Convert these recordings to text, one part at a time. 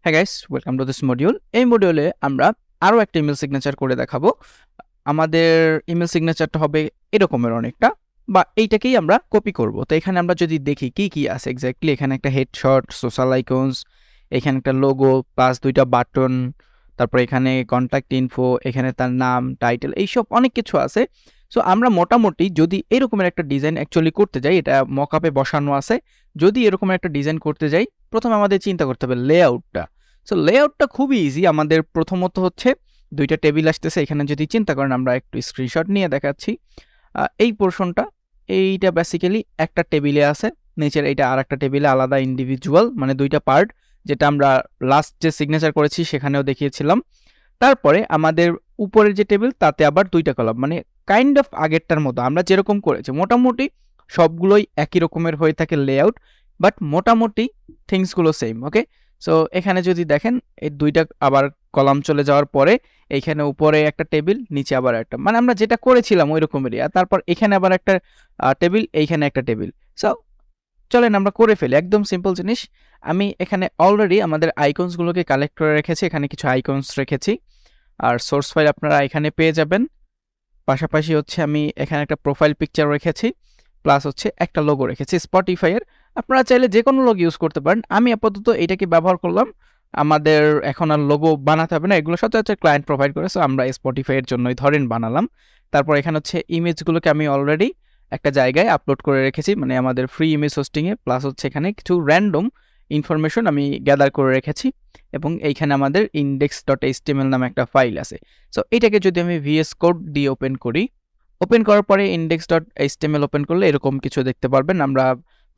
হ্যাঁ guys, welcome to this module. এই মডিউলে আমরা আরও একটা ইমেল সিগনেচার করে দেখাবো। আমাদের ইমেল সিগনেচারটা হবে এরকমের অনেকটা, বা এইটাকেই আমরা কপি করব। তো এখানে আমরা যদি দেখি কি কি আছে এক্স্যাক্টলি, এখানে একটা হেডশট, সোশ্যাল আইকনস, এখানে একটা লোগো প্লাস দুইটা বাটন, তারপর এখানে কন্ট্যাক্ট ইনফো, এখানে তার নাম, টাইটেল, এইসব অনেক কিছু আছে। সো আমরা মোটামুটি যদি এরকমের একটা ডিজাইন অ্যাকচুয়ালি করতে যাই, এটা মকআপে বসানো আছে, যদি এরকমের একটা ডিজাইন করতে যাই, প্রথমে আমাদের চিন্তা করতে হবে লেআউটটা। সো লেআউটটা খুবই ইজি। আমাদের প্রথমত হচ্ছে দুইটা টেবিল আসতেছে, এখানে যদি চিন্তা করেন, আমরা একটু স্ক্রিনশট নিয়ে দেখাচ্ছি। এই পোর্শনটা, এইটা বেসিক্যালি একটা টেবিলে আছে, নিচের এইটা আর একটা টেবিলে আলাদা ইন্ডিভিজুয়াল, মানে দুইটা পার্ট, যেটা আমরা লাস্ট যে সিগনেচার করেছি সেখানেও দেখিয়েছিলাম। তারপরে আমাদের উপরের যে টেবিল, তাতে আবার দুইটা কলাম, মানে কাইন্ড অফ আগেরটার মতো আমরা যেরকম করেছি মোটামুটি সবগুলোই একই রকমের হয়ে থাকে লেআউট, বাট মোটামুটি থিংসগুলো সেম। ওকে, সো এখানে যদি দেখেন, এই দুইটা আবার কলাম চলে যাওয়ার পরে এইখানে উপরে একটা টেবিল, নিচে আবার একটা, মানে আমরা যেটা করেছিলাম ওই রকমেরই। আর তারপর এখানে আবার একটা টেবিল, এইখানে একটা টেবিল। সো চলেন আমরা করে ফেলি, একদম সিম্পল জিনিস। আমি এখানে অলরেডি আমাদের আইকনসগুলোকে কালেক্ট করে রেখেছি, এখানে কিছু আইকনস রেখেছি, আর সোর্স ফাইল আপনারা এখানে পেয়ে যাবেন। পাশাপাশি হচ্ছে আমি এখানে একটা প্রোফাইল পিকচার রেখেছি, প্লাস হচ্ছে একটা লোগো রেখেছি স্পটিফাইয়ের। আপনারা চাইলে যে কোনো লোগো ইউজ করতে পারেন, আমি আপাতত এটাকে ব্যবহার করলাম। আমাদের এখন আর লোগো বানাতে হবে না, এগুলো সচরাচর ক্লায়েন্ট প্রোভাইড করে, সো আমরা স্পটিফাইয়ের জন্যই ধরেন বানালাম। তারপর এখানে হচ্ছে ইমেজগুলোকে আমি অলরেডি একটা জায়গায় আপলোড করে রেখেছি, মানে আমাদের ফ্রি ইমেজ হোস্টিংয়ে, প্লাস হচ্ছে এখানে কিছু র্যান্ডম ইনফরমেশন আমি গ্যাদার করে রেখেছি, এবং এইখানে আমাদের index.html নামে একটা ফাইল আছে। সো এটাকে যদি আমি VS কোড দিয়ে ওপেন করি, ওপেন করার পরে index.html ওপেন করলে এরকম কিছু দেখতে পারবেন। আমরা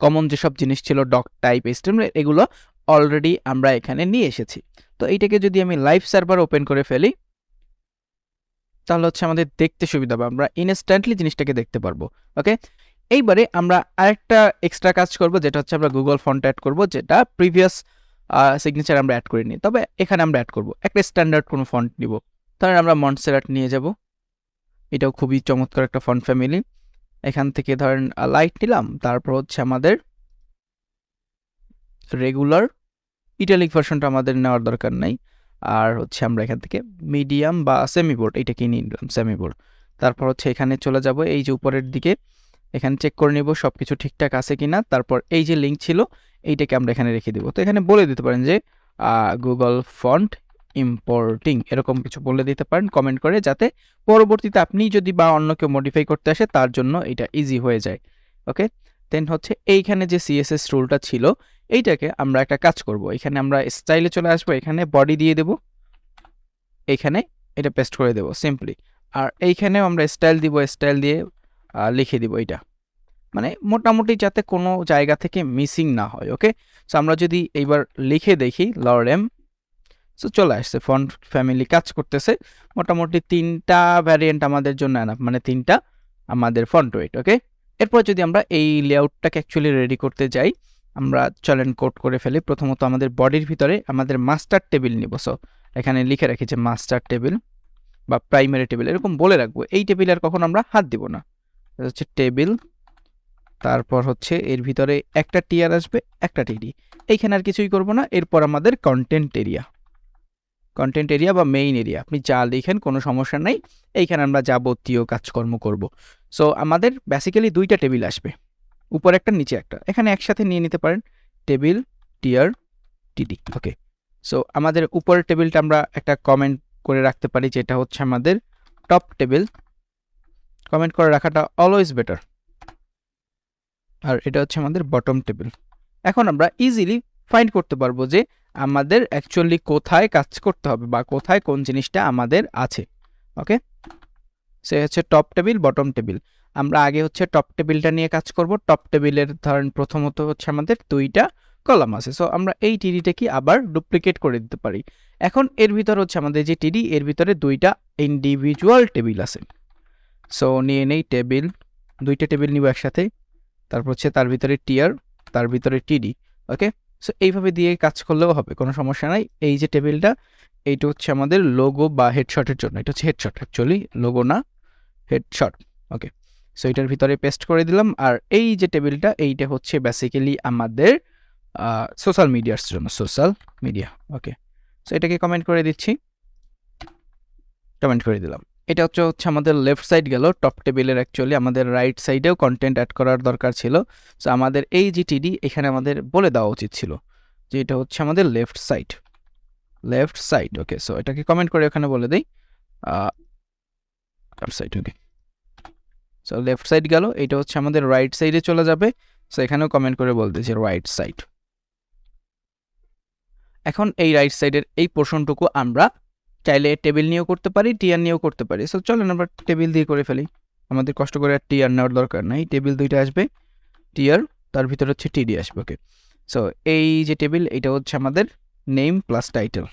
কমন যেসব জিনিস ছিল, ডক টাইপ, HTML, এগুলো অলরেডি আমরা এখানে নিয়ে এসেছি। তো এইটাকে যদি আমি লাইভ সার্ভার ওপেন করে ফেলি, তাহলে হচ্ছে আমাদের দেখতে সুবিধা হবে, আমরা ইনস্ট্যান্টলি জিনিসটাকে দেখতে পারবো। ওকে, এইবারে আমরা আরেকটা এক্সট্রা কাজ করব, যেটা হচ্ছে আমরা গুগল ফন্ট অ্যাড করব, যেটা প্রিভিয়াস সিগনেচার আমরা অ্যাড করিনি, তবে এখানে আমরা অ্যাড করব। একটা স্ট্যান্ডার্ড কোনো ফন্ট নিব, তাহলে আমরা মন্টসেরাট নিয়ে যাব। এটাও খুবই চমৎকার একটা ফন্ট ফ্যামিলি। এখান থেকে ধরেন লাইট নিলাম, তারপর হচ্ছে আমাদের রেগুলার ইটালিক ভার্সনটা আমাদের নেওয়ার দরকার নাই। আর হচ্ছে আমরা এখান থেকে মিডিয়াম বা সেমিবোর্ড, এইটাকে নিয়ে নিলাম সেমিবোর্ড। তারপর হচ্ছে এখানে চলে যাব, এই যে উপরের দিকে, এখানে চেক করে নিব সব কিছু ঠিকঠাক আছে কিনা। তারপর এই যে লিঙ্ক ছিল, এইটাকে আমরা এখানে রেখে দিব। তো এখানে বলে দিতে পারেন যে গুগল ফন্ট ইম্পোর্টিং, এরকম কিছু বলে দিতে পারেন কমেন্ট করে, যাতে পরবর্তীতে আপনি যদি বা অন্য কেউ মডিফাই করতে আসে তার জন্য এটা ইজি হয়ে যায়। ওকে, দেন হচ্ছে এইখানে যে সিএসএস রুলটা ছিল, এইটাকে আমরা একটা কাজ করব, এখানে আমরা স্টাইলে চলে আসবো, এখানে বডি দিয়ে দেব, এইখানে এটা পেস্ট করে দেব সিম্পলি। আর এইখানেও আমরা স্টাইল দিব, স্টাইল দিয়ে লিখে দিব এইটা, মানে মোটামুটি যাতে কোনো জায়গা থেকে মিসিং না হয়। ওকে, সো আমরা যদি এইবার লিখে দেখি লরেম, সো চলে আসছে, ফন্ট ফ্যামিলি কাজ করতেছে। মোটামুটি 3টা ভ্যারিয়েন্ট আমাদের জন্য এনাফ, মানে 3টা আমাদের ফন্ট ওয়েট। ওকে, এরপর যদি আমরা এই লেআউটটাকে অ্যাকচুয়ালি রেডি করতে যাই, আমরা চলেন কোড করে ফেলি। প্রথমত আমাদের বডির ভিতরে আমাদের মাস্টার টেবিল নিব। সো এখানে লিখে রাখি যে মাস্টার টেবিল বা প্রাইমারি টেবিল, এরকম বলে রাখবো। এই টেবিলে আর কখন আমরা হাত দিব না, এটা হচ্ছে টেবিল। তারপর হচ্ছে এর ভিতরে একটা টিআর আসবে, একটা টিডি, এইখানে আর কিছুই করব না। এরপর আমাদের কন্টেন্ট এরিয়া বা মেইন এরিয়া, আপনি যা লিখেন কোনো সমস্যা নাই, এইখানে আমরা যাবতীয় কাজকর্ম করব। সো আমাদের বেসিক্যালি দুইটা টেবিল আসবে, উপর একটা নিচে একটা, এখানে একসাথে নিয়ে নিতে পারেন টেবিল টিআর টিডি। ওকে, সো আমাদের উপরের টেবিলটা আমরা একটা কমেন্ট করে রাখতে পারি, যেটা হচ্ছে আমাদের টপ টেবিল। কমেন্ট করে রাখাটা অলওয়েজ বেটার। আর এটা হচ্ছে আমাদের বটম টেবিল। এখন আমরা ইজিলি ফাইন্ড করতে পারবো যে আমাদের অ্যাকচুয়ালি কোথায় কাজ করতে হবে বা কোথায় কোন জিনিসটা আমাদের আছে। ওকে, সে হচ্ছে টপ টেবিল, বটম টেবিল। আমরা আগে হচ্ছে টপ টেবিলটা নিয়ে কাজ করব। টপ টেবিলের ধরেন প্রথমত হচ্ছে আমাদের দুইটা কলাম আছে, সো আমরা এই টিডিটাকে আবার ডুপ্লিকেট করে দিতে পারি। এখন এর ভিতর হচ্ছে আমাদের যে টিডি, এর ভিতরে দুইটা ইন্ডিভিজুয়াল টেবিল আছে। সো নিয়ে নেই টেবিল, দুইটা টেবিল নিব একসাথে, তারপর হচ্ছে তার ভিতরে টিআর, তার ভিতরে টিডি। ওকে, সো এইভাবে দিয়ে কাজ করলেও হবে, কোনো সমস্যা নাই। এই যে টেবিলটা, এইটা হচ্ছে আমাদের লোগো বা হেডশটের জন্য, এটা হচ্ছে হেডশট, অ্যাকচুয়ালি লোগো না, হেডশট। ওকে, সো এটার ভিতরে পেস্ট করে দিলাম। আর এই যে টেবিলটা, এইটা হচ্ছে বেসিক্যালি আমাদের সোশ্যাল মিডিয়ার জন্য, সোশ্যাল মিডিয়া। ওকে, সো এটাকে কমেন্ট করে দিচ্ছি, কমেন্ট করে দিলাম। এটা হচ্ছে আমাদের লেফট সাইড গেল টপ টেবিলের। অ্যাকচুয়ালি আমাদের রাইট সাইডেও কন্টেন্ট অ্যাড করার দরকার ছিল। সো আমাদের এই যে টিডি এখানে আমাদের বলে দেওয়া উচিত ছিল যে এটা হচ্ছে আমাদের লেফট সাইড, লেফট সাইড। ওকে, সো এটাকে কমেন্ট করে ওখানে বলে দিই লেফট সাইড। ওকে, সো লেফট সাইড গেল, এটা হচ্ছে আমাদের রাইট সাইডে চলে যাবে। সো এখানেও কমেন্ট করে বলতেছি রাইট সাইড। এখন এই রাইট সাইডের এই পোর্শনটুকু আমরা চাইলে টেবিল নিয়েও করতে পারি, টিয়ার নিয়েও করতে পারি। সো চলেন আমরা টেবিল দিয়ে করে ফেলি, আমাদের কষ্ট করে আর টিয়ার নেওয়ার দরকার নাই। টেবিল দুইটা আসবে, টিয়ার, তার ভিতরে হচ্ছে টিডি আসবে। ওকে, সো এই যে টেবিল এটা হচ্ছে আমাদের name plus title,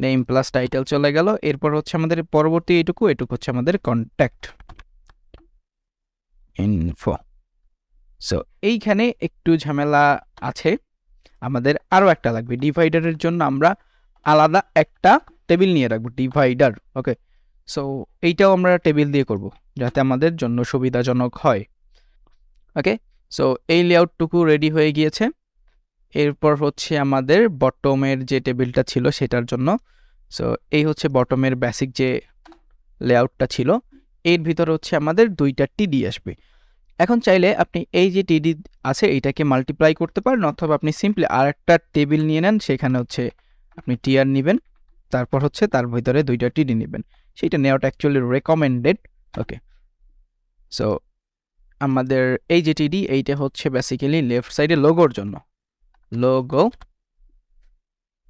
name plus title চলে গেল। এরপর হচ্ছে আমাদের পরবর্তী এটুকু হচ্ছে আমাদের কন্ট্যাক্ট ইনফো। সো এইখানে একটু ঝামেলা আছে, আমাদের আরও একটা লাগবে। ডিভাইডারের জন্য আমরা আলাদা একটা টেবিল নিয়ে রাখবো, ডিভাইডার। ওকে, সো এইটাও আমরা টেবিল দিয়ে করব যাতে আমাদের জন্য সুবিধাজনক হয়। ওকে, সো এই লেআউটটুকু রেডি হয়ে গিয়েছে। এরপর হচ্ছে আমাদের বটমের যে টেবিলটা ছিল সেটার জন্য, সো এই হচ্ছে বটমের বেসিক যে লেআউটটা ছিল, এর ভিতরে হচ্ছে আমাদের দুইটা টিডি আসবে। এখন চাইলে আপনি এই যে টিডি আছে এইটাকে মাল্টিপ্লাই করতে পারেন, অথবা আপনি সিম্পলি আর একটা টেবিল নিয়ে নেন, সেখানে হচ্ছে আপনি টিআর নেবেন, তারপর হচ্ছে তার ভিতরে দুইটা টিডি নেবেন। সেইটা নেওয়াটা অ্যাকচুয়ালি রেকমেন্ডেড। ওকে, সো আমাদের এই যে টিডি এইটা হচ্ছে বেসিক্যালি লেফট সাইডে লোগোর জন্য, লোগো,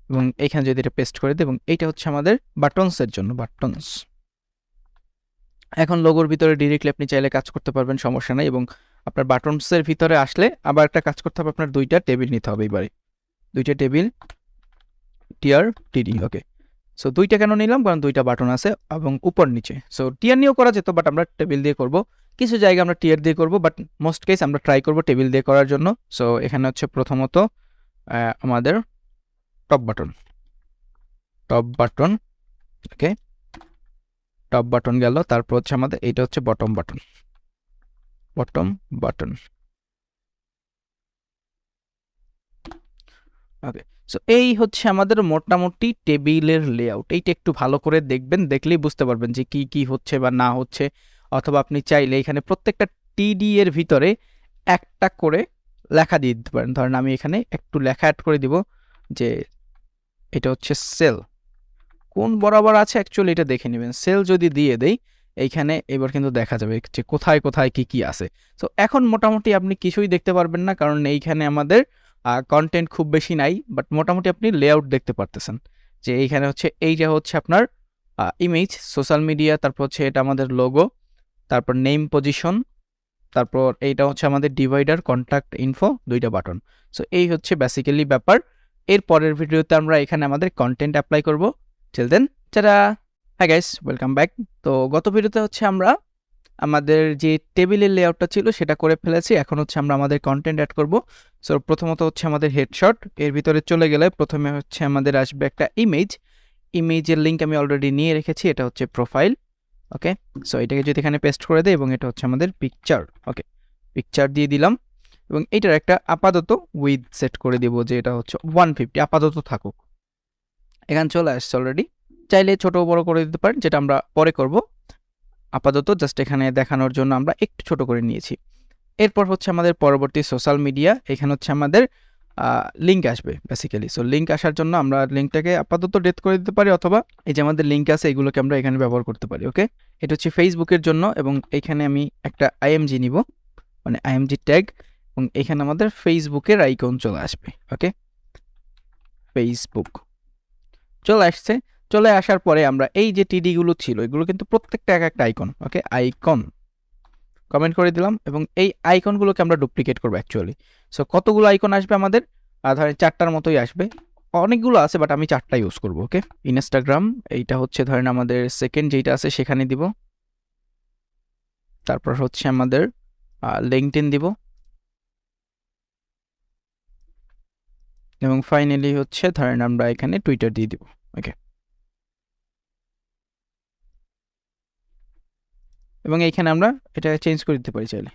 এবং এইখানে যদি এটা পেস্ট করে দিই, এবং এইটা হচ্ছে আমাদের বাটনসের জন্য, বাটনস। এখন লোগোর ভিতরে ডিরেক্টলি আপনি চাইলে কাজ করতে পারবেন, সমস্যা নাই। এবং আপনার বাটনসের ভিতরে আসলে আবার একটা কাজ করতে হবে, আপনার দুইটা টেবিল নিতে হবে এবারে, দুইটা টেবিল, টিআর টিডি। ওকে, সো দুইটা কেন নিলাম, কারণ দুইটা বাটন আছে এবং উপর নিচে। সো টিআর নিয়েও করা যেত, বাট আমরা টেবিল দিয়ে করব। কিছু জায়গায় আমরা টিআর দিয়ে করব, বাট মোস্ট কেস আমরা ট্রাই করব টেবিল দিয়ে করার জন্য। সো এখানে হচ্ছে প্রথমত আমাদের টপ বাটন, টপ বাটন। ওকে, টপ বাটন গেল, তারপর হচ্ছে আমাদের এইটা হচ্ছে বটম বাটন, বটম বাটন। ওকে, সো এই হচ্ছে আমাদের মোটামুটি টেবিলের লেআউট। এইটা একটু ভালো করে দেখবেন, দেখলেই বুঝতে পারবেন যে কি কি হচ্ছে বা না হচ্ছে। অথবা আপনি চাইলে এখানে প্রত্যেকটা টিডি এর ভিতরে একটা করে লেখা দিয়ে দিতে পারেন। ধরেন আমি এখানে একটু লেখা অ্যাড করে দিব যে এটা হচ্ছে সেল, কোন বরাবর আছে অ্যাকচুয়ালি এটা দেখে নেবেন। সেল যদি দিয়ে দেই এইখানে, এবার কিন্তু দেখা যাবে যে কোথায় কোথায় কি কি আছে। সো এখন মোটামুটি আপনি কিছুই দেখতে পারবেন না, কারণ এইখানে আমাদের কন্টেন্ট খুব বেশি নাই, বাট মোটামুটি আপনি লেআউট দেখতে পারতেছেন যে এইখানে হচ্ছে এইটা হচ্ছে আপনার ইমেজ, সোশ্যাল মিডিয়া, তারপর হচ্ছে এটা আমাদের লোগো, তারপর নেম পজিশন, তারপর এইটা হচ্ছে আমাদের ডিভাইডার, কন্ট্যাক্ট ইনফো, দুইটা বাটন। সো এই হচ্ছে বেসিক্যালি ব্যাপার। এর পরের ভিডিওতে আমরা এখানে আমাদের কন্টেন্ট অ্যাপ্লাই করব। Till then, tata. Hi guys, welcome back. তো গত ভিডিওতে হচ্ছে আমরা আমাদের যে টেবিলের লেআউটটা ছিল সেটা করে ফেলেছি। এখন হচ্ছে আমরা আমাদের কন্টেন্ট অ্যাড করব। সো প্রথমত হচ্ছে আমাদের হেডশট, এর ভিতরে চলে গেলে প্রথমে হচ্ছে আমাদের আসবে একটা ইমেজ। ইমেজের লিঙ্ক আমি অলরেডি নিয়ে রেখেছি, এটা হচ্ছে প্রোফাইল। ওকে, সো এটাকে যদি এখানে পেস্ট করে দেয়, এবং এটা হচ্ছে আমাদের পিকচার। ওকে, পিকচার দিয়ে দিলাম, এবং এইটার একটা আপাতত উইথ সেট করে দিব যে এটা হচ্ছে 150 আপাতত থাকুক। এখানে চলে আসছে অলরেডি, চাইলে ছোট বড় করে দিতে পারেন, যেটা আমরা পরে করব। আপাতত জাস্ট এখানে দেখানোর জন্য আমরা একটু ছোট করে নিয়েছি। এরপর হচ্ছে আমাদের পরবর্তী সোশ্যাল মিডিয়া, এখানে হচ্ছে আমাদের লিঙ্ক আসবে বেসিক্যালি। সো লিঙ্ক আসার জন্য আমরা লিঙ্কটাকে আপাতত ডেট করে দিতে পারি, অথবা এই যে আমাদের লিঙ্ক আছে এগুলোকে আমরা এখানে ব্যবহার করতে পারি। ওকে, এটা হচ্ছে ফেসবুকের জন্য, এবং এখানে আমি একটা আইএমজি নিব, মানে আইএমজি ট্যাগ, এবং এখানে আমাদের ফেসবুকের আইকন চলে আসবে। ওকে, ফেসবুক চলে আসছে। চলে আসার পরে আমরা এই যে টিডিগুলো ছিল এগুলো কিন্তু প্রত্যেকটা এক একটা আইকন। ওকে, আইকন কমেন্ট করে দিলাম, এবং এই আইকনগুলোকে আমরা ডুপ্লিকেট করবো অ্যাকচুয়ালি। সো কতগুলো আইকন আসবে আমাদের, ধরেন 4টার মতোই আসবে, অনেকগুলো আছে বাট আমি 4টা ইউজ করবো। ওকে, ইনস্টাগ্রাম, এইটা হচ্ছে ধরেন আমাদের সেকেন্ড যেটা আছে সেখানে দিব, তারপর হচ্ছে আমাদের লিঙ্কডইন দিব, এবং ফাইনালি হচ্ছে ধরেন আমরা এখানে টুইটার দিয়ে দিব। ওকে, এবং এইখানে আমরা এটা চেঞ্জ করে দিতে পারি চাইলে,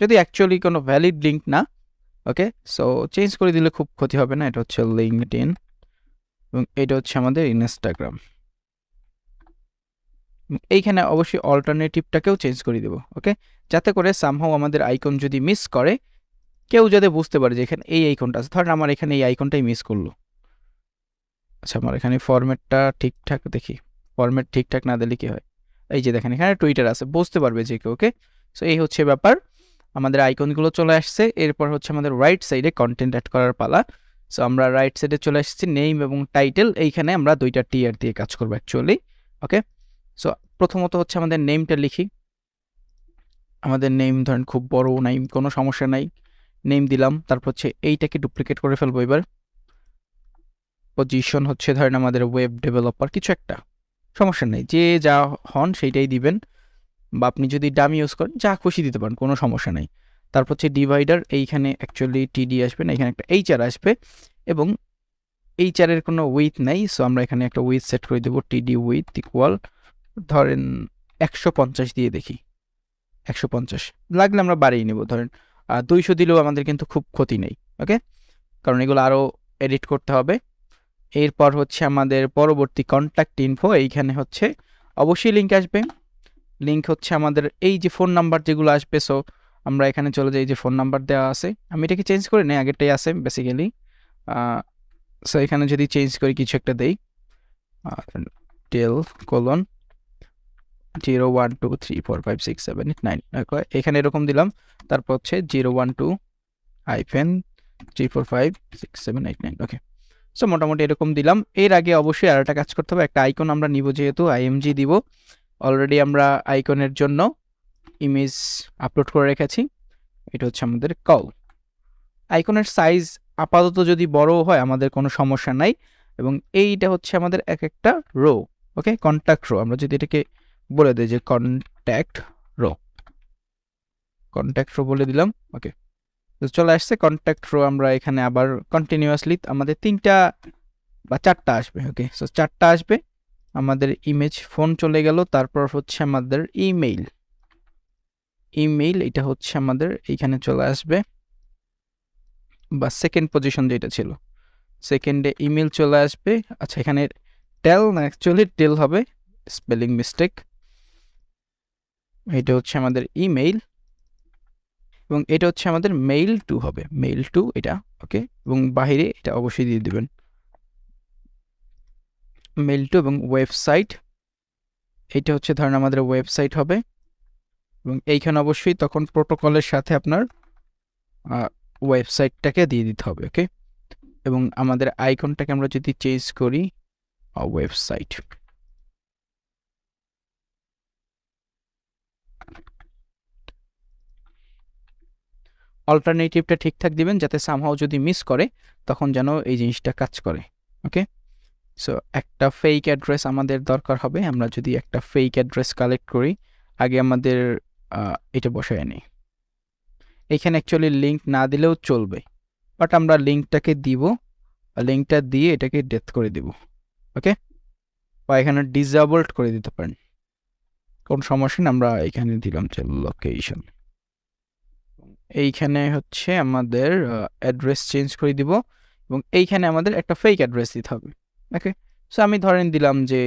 যদি অ্যাকচুয়ালি কোনো ভ্যালিড লিঙ্ক না। ওকে, সো চেঞ্জ করে দিলে খুব ক্ষতি হবে না। এটা হচ্ছে লিঙ্কডইন এবং এটা হচ্ছে আমাদের ইনস্টাগ্রাম। এইখানে অবশ্যই অল্টারনেটিভটাকেও চেঞ্জ করে দেবো। ওকে, যাতে করে সামহাও আমাদের আইকন যদি মিস করে কেউ যাতে বুঝতে পারে যে এখানে এই আইকনটা আছে। ধরেন আমার এখানে এই আইকনটাই মিস করলো। আচ্ছা, আমার এখানে ফরম্যাটটা ঠিকঠাক দেখি, ফরম্যাট ঠিকঠাক না দিলে কি হয়, এই যে দেখেন এখানে টুইটার আছে, বুঝতে পারবে যে কেউ। ওকে, সো এই হচ্ছে ব্যাপার, আমাদের আইকনগুলো চলে আসছে। এরপর হচ্ছে আমাদের রাইট সাইডে কন্টেন্ট অ্যাড করার পালা। সো আমরা রাইট সাইডে চলে আসছি, নেম এবং টাইটেল, এইখানে আমরা দুইটা টিয়ার দিয়ে কাজ করবো অ্যাকচুয়ালি। ওকে, সো প্রথমত হচ্ছে আমাদের নেমটা লিখি। আমাদের নেম ধরেন খুব বড় নেম, কোনো সমস্যা নাই, নেম দিলাম। তারপর হচ্ছে এইটাকে ডুপ্লিকেট করে ফেলবো এবার। পজিশন হচ্ছে ধরেন আমাদের ওয়েব ডেভেলপার কিছু একটা, সমস্যা নেই, যে যা হন সেইটাই দিবেন, বা আপনি যদি ডামি ইউজ করেন যা খুশি দিতে পারেন, কোনো সমস্যা নেই। তারপর হচ্ছে ডিভাইডার, এইখানে অ্যাকচুয়ালি টিডি আসবে না, এখানে একটা এইচআর আসবে, এবং এইচআরের কোনো উইথ নাই, সো আমরা এখানে একটা উইথ সেট করে দেবো, টিডি উইথ ইকুয়াল ধরেন 150 দিয়ে দেখি, 150 লাগলে আমরা বাড়িয়ে নেব, ধরেন 200 দিলেও আমাদের কিন্তু খুব ক্ষতি নেই। ওকে, কারণ এগুলো আরও এডিট করতে হবে। এরপর হচ্ছে আমাদের পরবর্তী কন্ট্যাক্ট ইনফো, এইখানে হচ্ছে অবশ্যই লিঙ্ক আসবে। লিঙ্ক হচ্ছে আমাদের এই যে ফোন নাম্বার যেগুলো আসবে, সো আমরা এখানে চলে যাই, যে ফোন নাম্বার দেওয়া আছে, আমি এটাকে চেঞ্জ করে নেই, আগেরটাই আছে বেসিক্যালি। সো এখানে যদি চেঞ্জ করি কিছু একটা দেই, টেল কোলন 012345678 9, এখানে এরকম দিলাম। তারপর হচ্ছে 012-3456789। ওকে, সো মোটামুটি এরকম দিলাম। এর আগে অবশ্যই আর একটা কাজ করতে হবে, একটা আইকন আমরা নিব, যেহেতু আইএমজি দিব। অলরেডি আমরা আইকনের জন্য ইমেজ আপলোড করে রেখেছি, এটা হচ্ছে আমাদের কল। আইকনের সাইজ আপাতত যদি বড় হয় আমাদের কোনো সমস্যা নাই, এবং এইটা হচ্ছে আমাদের এক একটা রো। ওকে, কন্ট্যাক্ট রো, আমরা যদি এটাকে বলে দিই যে কন্ট্যাক্ট রো বলে দিলাম। ওকে, চলে আসছে কন্ট্যাক্ট রো। আমরা এখানে আবার কন্টিনিউয়াসলি আমাদের 3টা বা 4টা আসবে। ওকে, সো 4টা আসবে। আমাদের ইমেজ ফোন চলে গেল, তারপর হচ্ছে আমাদের ইমেইল, এটা হচ্ছে আমাদের এইখানে চলে আসবে, বা সেকেন্ড পজিশন যেটা ছিল, সেকেন্ডে ইমেল চলে আসবে। আচ্ছা, এখানে টেল না, অ্যাকচুয়ালি টেল হবে, স্পেলিং মিস্টেক। এটা হচ্ছে আমাদের ইমেইল, এবং এটা হচ্ছে আমাদের মেইল টু হবে, মেইল টু এটা। ওকে, এবং বাহিরে এটা অবশ্যই দিয়ে দিবেন মেইল টু, এবং ওয়েবসাইট, এইটা হচ্ছে ধরেন আমাদের ওয়েবসাইট হবে, এবং এইখানে অবশ্যই তখন প্রোটোকলের সাথে আপনার ওয়েবসাইটটাকে দিয়ে দিতে হবে। ওকে, এবং আমাদের আইকনটাকে আমরা যদি চেঞ্জ করি ওয়েবসাইট, অল্টারনেটিভটা ঠিকঠাক দিবেন, যাতে সামহাও যদি মিস করে তখন যেন এই জিনিসটা কাজ করে। ওকে, সো একটা ফেক অ্যাড্রেস আমাদের দরকার হবে। আমরা যদি একটা ফেক অ্যাড্রেস কালেক্ট করি, আগে আমাদের এটা বসায় নিই। এইখানে অ্যাকচুয়ালি লিঙ্ক না দিলেও চলবে, বাট আমরা লিঙ্কটাকে দিব, লিঙ্কটা দিয়ে এটাকে ডেথ করে দিব। ওকে, বা এখানে ডিসেবলড করে দিতে পারেন, কোন সমস্যা না। আমরা এখানে দিলাম যে লোকেশন, এইখানে হচ্ছে আমাদের অ্যাড্রেস চেঞ্জ করে দিব, এবং এইখানে আমাদের একটা ফেক অ্যাড্রেস দিতে হবে। ওকে, সো আমি ধরেন দিলাম যে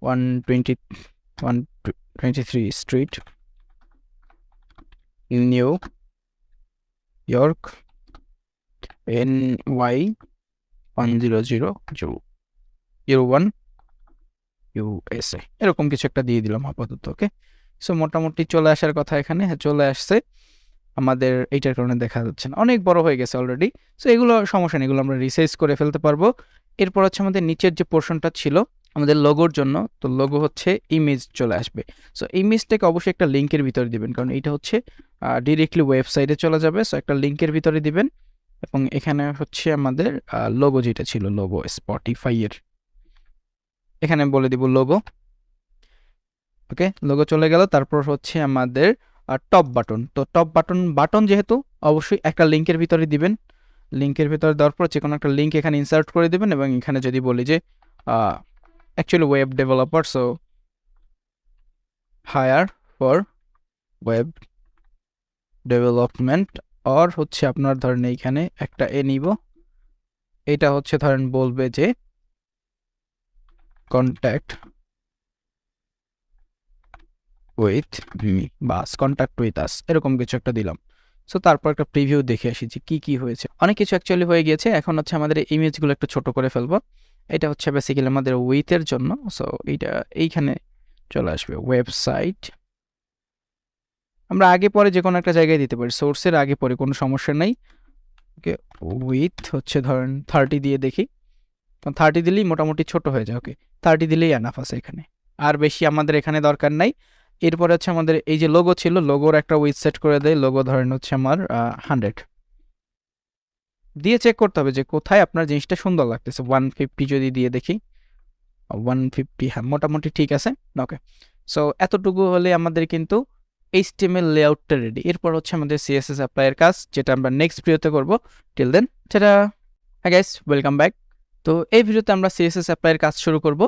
123 street, new York, NY 10001 USA, এরকম কিছু একটা দিয়ে দিলাম আপাতত। ওকে, সো মোটামুটি চলে আসার কথা, এখানে চলে আসছে। আমাদের এইটার কারণে দেখা যাচ্ছে না, অনেক বড় হয়ে গেছে অলরেডি। সো এগুলো সমস্যা নেই, এগুলো আমরা রিসাইজ করে ফেলতে পারবো। এরপর হচ্ছে আমাদের নিচের যে পোর্শনটা ছিল আমাদের লোগোর জন্য, তো লোগো হচ্ছে ইমেজ চলে আসবে। সো ইমেজটাকে অবশ্যই একটা লিঙ্কের ভিতরে দিবেন, কারণ এটা হচ্ছে ডিরেক্টলি ওয়েবসাইটে চলে যাবে। সো একটা লিঙ্কের ভিতরে দিবেন, এবং এখানে হচ্ছে আমাদের লোগো যেটা ছিল, লোগো স্পটিফাই এর, এখানে বলে দিব লোগো। ওকে, লোগো চলে গেল। তারপর হচ্ছে আমাদের টপ বাটন, তো টপ বাটন যেহেতু অবশ্যই একটা লিঙ্কের ভিতরে দিবেন। লিঙ্কের ভিতরে দেওয়ার পর যে কোনো একটা লিঙ্ক এখানে ইনসার্ট করে দেবেন, এবং এখানে যদি বলি যে actually web developer, so hire for web development আর হচ্ছে আপনার ধরেন এইখানে একটা এ নিব, এটা হচ্ছে ধরেন বলবে যে contact with me, bus contact with us, এরকম কিছু একটা দিলাম। সো তারপর একটা প্রিভিউ দেখে আসি যে কী কী হয়েছে। অনেক কিছু অ্যাকচুয়ালি হয়ে গিয়েছে। এখন হচ্ছে আমাদের ইমেজগুলো একটু ছোট করে ফেলবো। এটা হচ্ছে বেসিক্যালি আমাদের উইথের জন্য। সো এইটা এইখানে চলে আসবে ওয়েবসাইট। আমরা আগে পরে যে কোনো একটা জায়গায় দিতে পারি, সোর্সের আগে পরে কোনো সমস্যা নেই। ওকে, উইথ হচ্ছে ধরেন 30 দিয়ে দেখি, 30 দিলেই মোটামুটি ছোট হয়ে যায়। ওকে, 30 দিলেই এনাফ আছে এখানে, আর বেশি আমাদের এখানে দরকার নাই। এরপরে হচ্ছে আমাদের এই যে লোগো ছিল, লোগোর একটা উইথ সেট করে দেয়। লোগো ধরেন হচ্ছে আমার 100 দিয়ে চেক করতে হবে যে কোথায় আপনার জিনিসটা সুন্দর লাগতেছে। 150 যদি দিয়ে দেখি, 150, হ্যাঁ মোটামুটি ঠিক আছে। ওকে, সো এতটুকু হলে আমাদের কিন্তু HTML লেআউটটা রেডি। এরপর হচ্ছে আমাদের CSS অ্যাপ্লাইয়ের কাজ, যেটা আমরা নেক্সট ভিডিওতে করব। টিল দেন সেটা, হ্যাঁ গাইস, ওয়েলকাম ব্যাক। তো এই ভিডিওতে আমরা CSS অ্যাপ্লাইয়ের কাজ শুরু করব।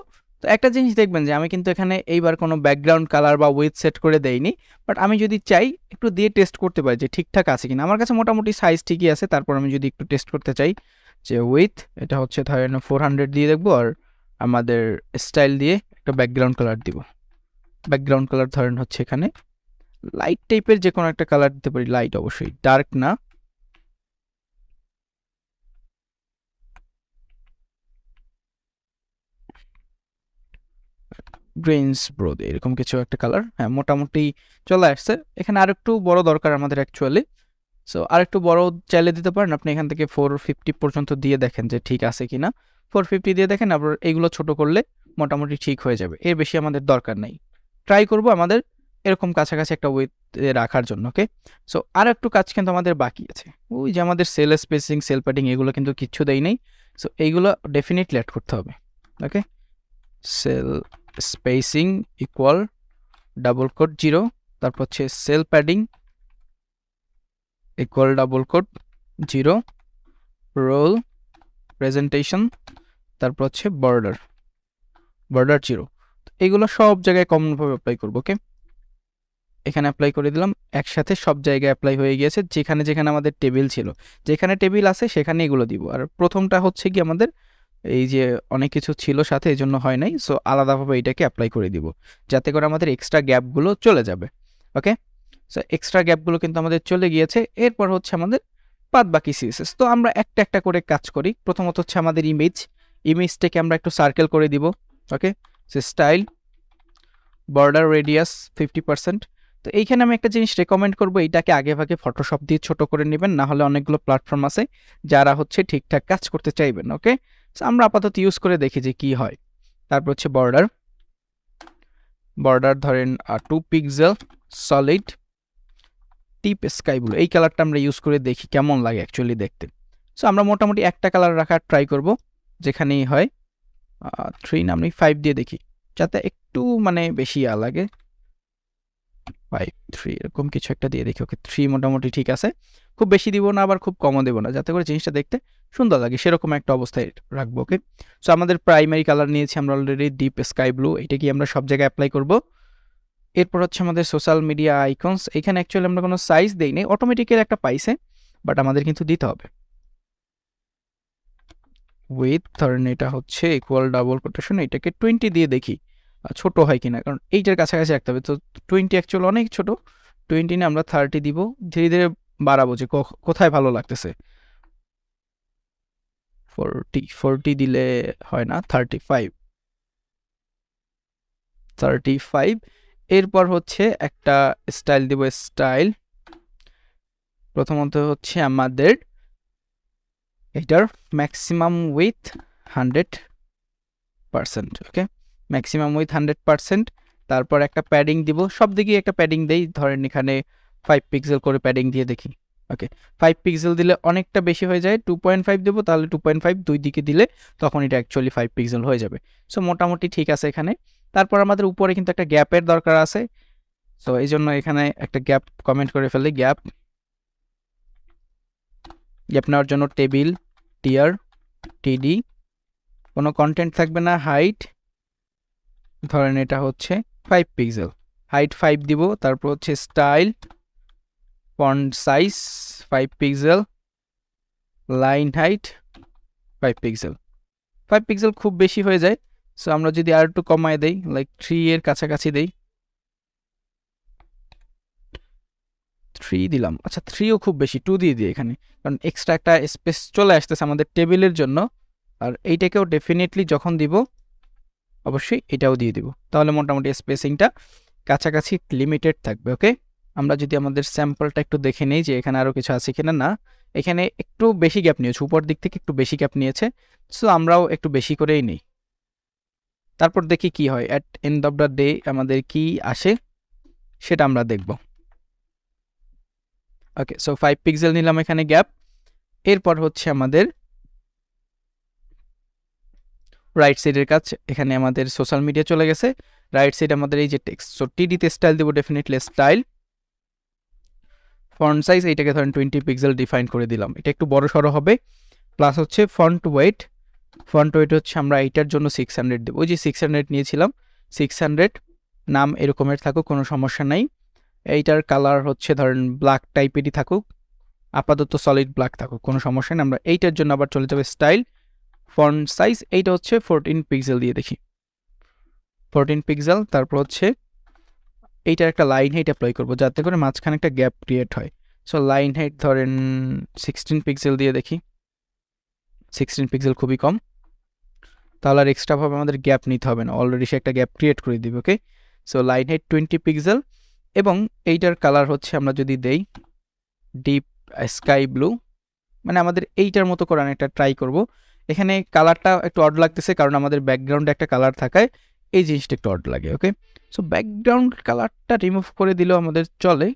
তো একটা জিনিস দেখবেন যে আমি কিন্তু এখানে এইবার কোনো ব্যাকগ্রাউন্ড কালার বা উইথ সেট করে দেইনি, বাট আমি যদি চাই একটু দিয়ে টেস্ট করতে পারি যে ঠিকঠাক আছে কিনা। আমার কাছে মোটামুটি সাইজ ঠিকই আছে, তারপর আমি যদি একটু টেস্ট করতে চাই যে উইথ, এটা হচ্ছে ধরেন 400 দিয়ে দেখবো, আর আমাদের স্টাইল দিয়ে একটা ব্যাকগ্রাউন্ড কালার দিব। ব্যাকগ্রাউন্ড কালার ধরেন হচ্ছে এখানে লাইট টাইপের যে কোনো একটা কালার দিতে পারি, লাইট অবশ্যই, ডার্ক না। গ্রেন্স ব্রোদ, এরকম কিছু একটা কালার, হ্যাঁ মোটামুটি চলে আসছে। এখানে আরেকটু বড় দরকার আমাদের অ্যাকচুয়ালি। সো আরেকটু বড় চাইলে দিতে পারেন আপনি, এখান থেকে 450 পর্যন্ত দিয়ে দেখেন যে ঠিক আছে কিনা। 450 দিয়ে দেখেন, আবার এইগুলো ছোট করলে মোটামুটি ঠিক হয়ে যাবে। এর বেশি আমাদের দরকার নেই। ট্রাই করব আমাদের এরকম কাছাকাছি একটা উইথ রাখার জন্য। ওকে, সো আর একটু কাজ কিন্তু আমাদের বাকি আছে। ওই যে আমাদের সেল স্পেসিং, সেল প্যাডিং, এগুলো কিন্তু কিচ্ছু দেই নেই। সো এইগুলো ডেফিনেটলি অ্যাড করতে হবে। Okay, cell spacing equal double quote 0, তারপর হচ্ছে cell padding equal double quote 0, role presentation, তারপর হচ্ছে বর্ডার 0। এগুলো সব জায়গায় কমনভাবে অ্যাপ্লাই করবো। ওকে, এখানে অ্যাপ্লাই করে দিলাম, একসাথে সব জায়গায় অ্যাপ্লাই হয়ে গিয়েছে। যেখানে যেখানে আমাদের টেবিল ছিল, যেখানে টেবিল আছে সেখানে এগুলো দিব। আর প্রথমটা হচ্ছে কি আমাদের এই যে অনেক কিছু ছিল সাথে, এই জন্য হয় নাই। সো আলাদাভাবে এইটাকে অ্যাপ্লাই করে দিব, যাতে করে আমাদের এক্সট্রা গ্যাপগুলো চলে যাবে। ওকে, সো এক্সট্রা গ্যাপগুলো কিন্তু আমাদের চলে গিয়েছে। এরপর হচ্ছে আমাদের বাদ বাকি CSS। তো আমরা একটা একটা করে কাজ করি। প্রথমত হচ্ছে আমাদের ইমেজটাকে আমরা একটু সার্কেল করে দিব। ওকে, সো স্টাইল বর্ডার রেডিয়াস 50%। তো এইখানে আমি একটা জিনিস রেকমেন্ড করবো, এইটাকে আগে ভাগে ফটোশপ দিয়ে ছোট করে নেবেন, না হলে অনেকগুলো প্ল্যাটফর্ম আছে যারা হচ্ছে ঠিকঠাক কাজ করতে চাইবেন। ওকে, সো আমরা আপাতত ইউজ করে দেখি যে কি হয়। তারপর হচ্ছে বর্ডার ধরেন 2 পিক্সেল সলিড টিপ স্কাই ব্লু, এই কালারটা আমরা ইউজ করে দেখি কেমন লাগে অ্যাকচুয়ালি দেখতে। সো আমরা মোটামুটি একটা কালার রাখার ট্রাই করব, যেখানেই হয় 3 না, আমি 5 দিয়ে দেখি, যাতে একটু মানে বেশি লাগে। 5, 3 এরকম কিছু একটা দিয়ে দেখি। ওকে, 3 মোটামুটি ঠিক আছে। খুব বেশি দিব না, আবার খুব কমও দেবো না, যাতে করে জিনিসটা দেখতে সুন্দর লাগে, সেরকম একটা অবস্থায় রাখবো। ওকে, সো আমাদের প্রাইমারি কালার নিয়েছি আমরা অলরেডি, ডিপ স্কাই ব্লু। এটা কি আমরা সব জায়গায় অ্যাপ্লাই করব। এরপর হচ্ছে আমাদের সোশ্যাল মিডিয়া আইকনস। এখানে অ্যাকচুয়ালি আমরা কোনো সাইজ দেই নাই, অটোমেটিক্যালি একটা পাইছে, বাট আমাদের কিন্তু দিতে হবে। উইথ ধরেন এটা হচ্ছে ইকুয়াল ডাবল কোটেশন, এটাকে 20 দিয়ে দেখি ছোট হয় কিনা, কারণ এইটার কাছাকাছি রাখতে হবে। তো 20 অ্যাকচুয়ালি অনেক ছোট, 20 নিয়ে আমরা 30 দিব, ধীরে ধীরে বাড়াবো যে কোথায় ভালো লাগতেছে। 40 দিলে হয় না, 35। এরপর হচ্ছে একটা স্টাইল দিব, স্টাইল প্রথমত হচ্ছে আমাদের এটার maximum with 100%। Okay, maximum with 100%। তারপর একটা প্যাডিং দিব, সব দিকে একটা প্যাডিং দেই, ধরেন এখানে 5 পিক্সেল করে প্যাডিং দিয়ে দেখি। ওকে, 5 পিক্সেল দিলে অনেকটা বেশি হয়ে যায়, 2.5 দেবো, তাহলে 2.5 দুই দিকে দিলে তখন এটা অ্যাকচুয়ালি 5 পিক্সেল হয়ে যাবে। সো মোটামুটি ঠিক আছে এখানে। তারপর আমাদের উপরে কিন্তু একটা গ্যাপের দরকার আছে, সো এই জন্য এখানে একটা গ্যাপ কমেন্ট করে ফেলি। গ্যাপ নেওয়ার জন্য টেবিল টিয়ার টিডি, কোনো কন্টেন্ট থাকবে না। হাইট ধরেন এটা হচ্ছে 5 পিক্সেল, হাইট 5 দিব। তারপর হচ্ছে style font size 5 pixel, line height 5 pixel. 5 pixel খুব বেশি হয়ে যায়, সো আমরা যদি আর একটু কমায় দেই, লাইক 3 এর কাছাকাছি দেই, 3 দিলাম। আচ্ছা 3ও খুব বেশি, 2 দিয়ে দিই এখানে, কারণ এক্সট্রা একটা স্পেস চলে আসতেছে আমাদের টেবিলের জন্য। আর এইটাকেও ডেফিনেটলি যখন দিব অবশ্যই এটাও দিয়ে দিব, তাহলে মোটামুটি স্পেসিংটা কাছাকাছি লিমিটেড থাকবে। ওকে, আমরা যদি আমাদের স্যাম্পলটা একটু দেখে নেই যে এখানে আরও কিছু আছে কিনা। না, এখানে একটু বেশি গ্যাপ নিয়েছে, উপর দিক থেকে একটু বেশি গ্যাপ নিয়েছে, সো আমরাও একটু বেশি করেই নিই। তারপর দেখি কি হয়, at end of the day আমাদের কি আসে সেটা আমরা দেখব। ওকে, সো 5 পিক্সেল নিলাম এখানে গ্যাপ। এরপর হচ্ছে আমাদের রাইট সাইডের কাজ, এখানে আমাদের সোশ্যাল মিডিয়া চলে গেছে। রাইট সাইড আমাদের এই যে টেক্সট, সো টিডিতে স্টাইল দেবো ডেফিনেটলি স্টাইল। ফন্ট সাইজ এইটাকে ধরেন 20 পিক্সেল ডিফাইন করে দিলাম, এটা একটু বড় সড়ো হবে। প্লাস হচ্ছে ফন্ট ওয়েট, ফন্ট ওয়েট হচ্ছে আমরা এইটার জন্য 600 দেবো, ওই যে 600 নিয়েছিলাম, 600। নাম এরকমের থাকুক, কোনো সমস্যা নাই। এইটার কালার হচ্ছে ধরেন ব্ল্যাক টাইপেরই থাকুক, আপাতত সলিড ব্ল্যাক থাকুক, কোনো সমস্যা নেই। আমরা এইটার জন্য আবার চলে যাবে স্টাইল, ফন্ট সাইজ এইটা হচ্ছে 14 পিক্সেল দিয়ে দেখি, 14 পিক্সেল। তারপর হচ্ছে এইটার একটা লাইন হাইট অ্যাপ্লাই করবো যাতে করে মাঝখানে একটা গ্যাপ ক্রিয়েট হয়। সো লাইন হাইট ধরেন 16 পিক্সেল দিয়ে দেখি, 16 পিক্সেল খুবই কম, তাহলে আর এক্সট্রাভাবে আমাদের গ্যাপ নিতে হবে না, অলরেডি সে একটা গ্যাপ ক্রিয়েট করে দিবে। ওকে, সো লাইন হাইট 20 পিক্সেল। এবং এইটার কালার হচ্ছে আমরা যদি দেই ডিপ স্কাই ব্লু, মানে আমাদের এইটার মতো করে একটা ট্রাই করব। এখানে কালারটা একটু অড লাগতেছে কারণ আমাদের ব্যাকগ্রাউন্ডে একটা কালার থাকায় এই জিনিসটা একটু অড লাগে। ওকে, সো ব্যাকগ্রাউন্ড কালারটা রিমুভ করে দিলেও আমাদের চলে,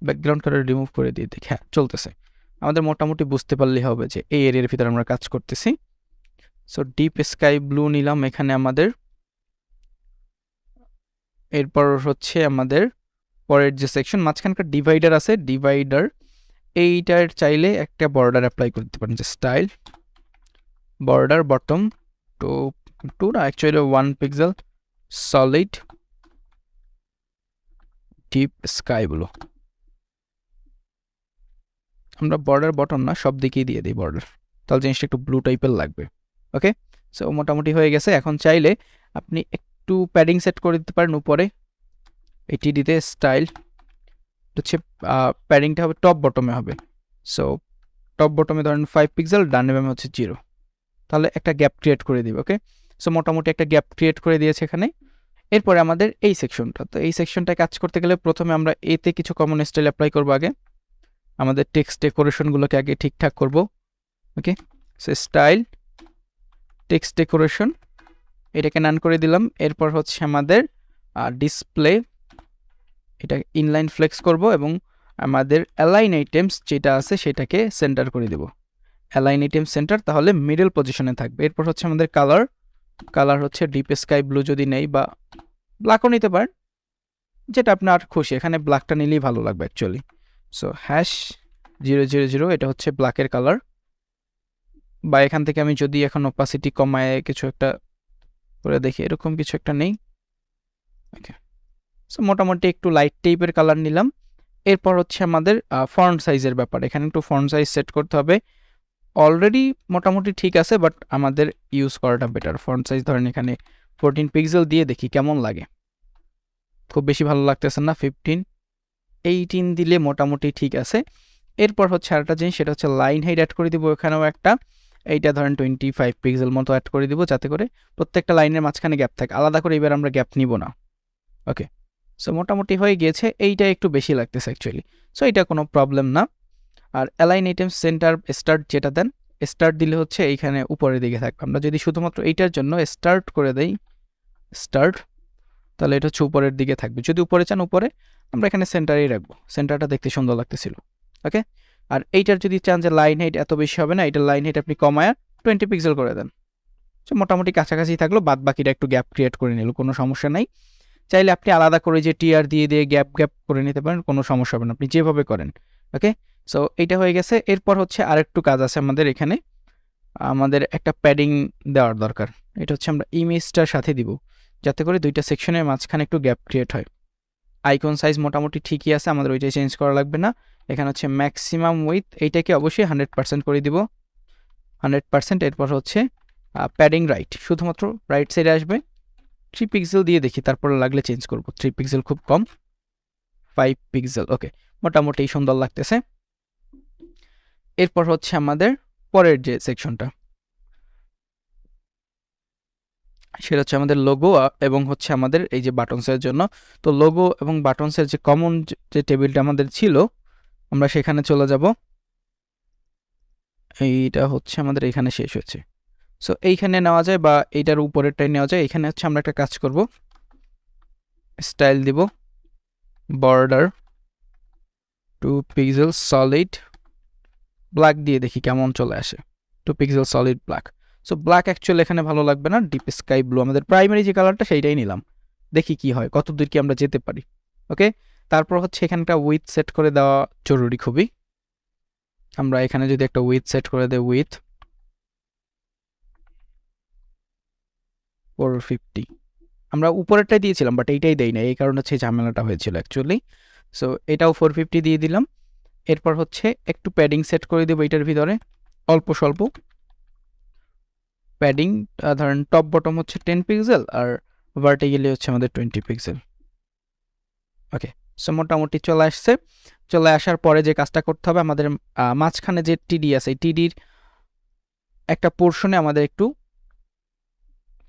ব্যাকগ্রাউন্ড কালার রিমুভ করে দিয়ে দেখি, হ্যাঁ চলতেছে। আমাদের মোটামুটি বুঝতে পারলেই হবে যে এই এরিয়ার ভিতরে আমরা কাজ করতেছি। সো ডিপ স্কাই ব্লু নিলাম এখানে আমাদের। এরপর হচ্ছে আমাদের পরের যে সেকশন, মাঝখানকার ডিভাইডার আছে, ডিভাইডার এইটার চাইলে একটা বর্ডার অ্যাপ্লাই করতে পারেন, যে স্টাইল বর্ডার বটম টু না actually 1 pixel, solid deep sky blue. আমরা বর্ডার বটম না, সব দিকেই দিয়ে দিই বর্ডার, তাহলে জিনিসটা একটু ব্লু টাইপের লাগবে। ওকে, সো মোটামুটি হয়ে গেছে। এখন চাইলে আপনি একটু প্যাডিং সেট করে দিতে পারেন উপরে, এটি দিতে স্টাইল হচ্ছে প্যাডিংটা হবে টপ বটমে হবে। সো টপ বটমে ধরেন 5 পিক্সেল, ডানে বামে হচ্ছে 0, তাহলে একটা গ্যাপ ক্রিয়েট করে দিবে। ওকে, সো মোটামুটি একটা গ্যাপ ক্রিয়েট করে দিয়েছে এখানে। এরপরে আমাদের এই সেকশনটা, তো এই সেকশনটায় কাজ করতে গেলে প্রথমে আমরা এতে কিছু কমন স্টাইল অ্যাপ্লাই করবো। আগে আমাদের টেক্সট ডেকোরেশনগুলোকে আগে ঠিকঠাক করব। ওকে, সো স্টাইল টেক্সট ডেকোরেশন এটাকে নান করে দিলাম। এরপর হচ্ছে আমাদের ডিসপ্লে, এটা ইনলাইন ফ্লেক্স করব এবং আমাদের অ্যালাইন আইটেমস যেটা আছে সেটাকে সেন্টার করে দেব, অ্যালাইন আইটেম সেন্টার, তাহলে মিডল পজিশনে থাকবে। এরপর হচ্ছে আমাদের কালার, কালার হচ্ছে ডিপ স্কাই ব্লু যদি নেই বা ব্ল্যাকও নিতে পারেন, যেটা আপনার খুশি, এখানে ব্ল্যাকটা নিলেই ভালো লাগবে অ্যাকচুয়ালি। সো #000 এটা হচ্ছে ব্ল্যাকের কালার। বা এখান থেকে আমি যদি এখন অপাসিটি কমায় কিছু একটা করে দেখি, এরকম কিছু একটা নেই। ওকে, সো মোটামুটি একটু লাইট টাইপের কালার নিলাম। এরপর হচ্ছে আমাদের ফন্ট সাইজের ব্যাপার, এখানে একটু ফন্ট সাইজ সেট করতে হবে। অলরেডি মোটামুটি ঠিক আছে, বাট আমাদের ইউজ করাটা বেটার। ফন্ট সাইজ ধরেন এখানে 14 পিক্সেল দিয়ে দেখি কেমন লাগে, খুব বেশি ভালো লাগতেছে না, 15 18 দিলে মোটামুটি ঠিক আছে। এরপর হচ্ছে আরেকটা জিনিস, সেটা হচ্ছে লাইন হাইট অ্যাড করে দিব এখানেও একটা, এইটা ধরেন 25 পিক্সেল মতো অ্যাড করে দিব যাতে করে প্রত্যেকটা লাইনের মাঝখানে গ্যাপ থাকে, আলাদা করে এবার আমরা গ্যাপ নিব না। ওকে, সো মোটামুটি হয়ে গিয়েছে, এইটা একটু বেশি লাগতেছে অ্যাকচুয়ালি, সো এটা কোনো প্রবলেম না। আর অ্যালাইন আইটেম সেন্টার স্টার্ট যেটা দেন, স্টার্ট দিলে হচ্ছে এইখানে উপরের দিকে থাকবে। আমরা যদি শুধুমাত্র এইটার জন্য স্টার্ট করে দেই স্টার্ট, তাহলে এটা হচ্ছে উপরের দিকে থাকবে। যদি উপরে চান উপরে, আমরা এখানে সেন্টারেই রাখবো, সেন্টারটা দেখতে সুন্দর লাগতেছিল। ওকে, আর এইটার যদি চান যে লাইন হাইট এত বেশি হবে না, এটার লাইন হাইট আপনি কমায় 20 পিক্সেল করে দেন, সো মোটামুটি কাছাকাছি থাকলো, বাদ বাকিটা একটু গ্যাপ ক্রিয়েট করে নিল, কোনো সমস্যা নাই। চাইলে আপনি আলাদা করে যে টিআর দিয়ে দিয়ে গ্যাপ গ্যাপ করে নিতে পারেন, কোনো সমস্যা হবে না, আপনি যেভাবে করেন। ওকে, সো এইটা হয়ে গেছে। এরপর হচ্ছে আরেকটু কাজ আছে আমাদের এখানে, আমাদের একটা প্যাডিং দেওয়ার দরকার। এটা হচ্ছে আমরা ইমেজটার সাথে দিব যাতে করে দুইটা সেকশনের মাঝখানে একটু গ্যাপ ক্রিয়েট হয়। আইকন সাইজ মোটামুটি ঠিকই আছে, আমাদের ওইটাই চেঞ্জ করা লাগবে না। এখানে হচ্ছে ম্যাক্সিমাম উইথ, এইটাকে অবশ্যই 100% করে দিব, 100%। এরপর হচ্ছে প্যাডিং রাইট, শুধুমাত্র রাইট সাইডে আসবে। 3 পিক্সেল দিয়ে দেখি, তারপর লাগলে চেঞ্জ করব। 3 পিক্সেল খুব কম, 5 পিক্সেল। ওকে, মোটামুটি সুন্দর লাগতেছে। এরপর হচ্ছে আমাদের পরের যে সেকশনটা, সেটা হচ্ছে আমাদের লোগো এবং হচ্ছে আমাদের এই যে বাটনসের জন্য। তো লোগো এবং বাটনসের যে কমন যে টেবিলটা আমাদের ছিল, আমরা সেখানে চলে যাব। এইটা হচ্ছে আমাদের এখানে শেষ হয়েছে। সো এইখানে নেওয়া যায় বা এইটার উপরেরটাই নেওয়া যায়। এখানে হচ্ছে আমরা একটা কাজ করব, স্টাইল দিব, বর্ডার 2 পিক্সেল সলিড ব্ল্যাক দিয়ে দেখি কেমন চলে আসে। 2 pixel solid black. So black actually এখানে ভালো লাগবে না, ডিপ স্কাই ব্লু আমাদের প্রাইমারি যে কালারটা সেইটাই নিলাম, দেখি কি হয়, কতদূর কি আমরা যেতে পারি। ওকে, তারপর হচ্ছে এখানটা উইথ সেট করে দেওয়া জরুরি খুবই। আমরা এখানে যদি একটা উইথ সেট করে দেই, উইথ 450, আমরা উপরেরটাই দিয়েছিলাম বাট এইটাই দেই না, এই কারণে হচ্ছে ঝামেলাটা হয়েছিল অ্যাকচুয়ালি। সো এটাও 450 দিয়ে দিলাম। এরপর হচ্ছে একটু প্যাডিং সেট করে দেবো এটার ভিতরে, অল্প স্বল্প প্যাডিং। ধরেন টপ বটম হচ্ছে 10 পিক্সেল আর ভার্টিক্যালি হচ্ছে আমাদের 20 পিক্সেল। ওকে, সো মোটামুটি চলে আসছে। চলে আসার পরে যে কাজটা করতে হবে, আমাদের মাঝখানে যে টিডি আছে, এই টিডির একটা পোর্শনে আমাদের একটু